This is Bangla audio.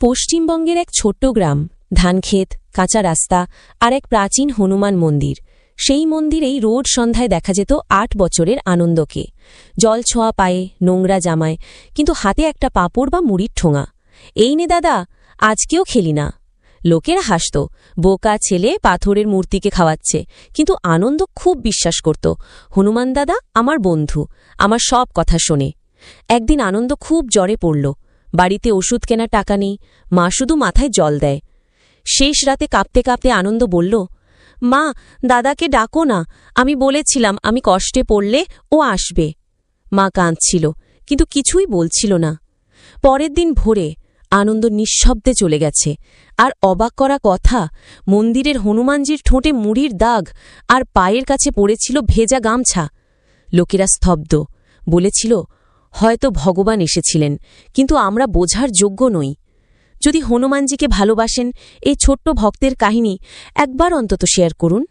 পশ্চিমবঙ্গের এক ছোট্ট গ্রাম, ধানক্ষেত, কাঁচা রাস্তা আর এক প্রাচীন হনুমান মন্দির। সেই মন্দিরেই রোজ সন্ধ্যায় দেখা যেত ৮ বছরের আনন্দকে। জল ছোঁয়া পায়ে, নোংরা জামায়, কিন্তু হাতে একটা পাঁপড় বা মুড়ির ঠোঙা। এই নে দাদা, আজকেও খেলি না। লোকেরা হাসত, বোকা ছেলে পাথরের মূর্তিকে খাওয়াচ্ছে। কিন্তু আনন্দ খুব বিশ্বাস করত, হনুমান দাদা আমার বন্ধু, আমার সব কথা শোনে। একদিন আনন্দ খুব জ্বরে পড়ল। বাড়িতে ওষুধ কেনার টাকা নেই, মা শুধু মাথায় জল দেয়। শেষ রাতে কাঁপতে কাঁপতে আনন্দ বলল, মা, দাদাকে ডাকো না, আমি বলেছিলাম আমি কষ্টে পড়লে ও আসবে। মা কাঁদছিল, কিন্তু কিছুই বলছিল না। পরের দিন ভোরে আনন্দ নিঃশব্দে চলে গেছে। আর অবাক করা কথা, মন্দিরের হনুমানজির ঠোঁটে মুড়ির দাগ, আর পায়ের কাছে পড়েছিল ভেজা গামছা। লোকেরা স্তব্ধ, বলেছিল, হয়তো ভগবান এসেছিলেন, কিন্তু আমরা বোঝার যোগ্য নই। যদি হনুমানজিকে ভালোবাসেন, এই ছোট্ট ভক্তের কাহিনী একবার অন্তত শেয়ার করুন।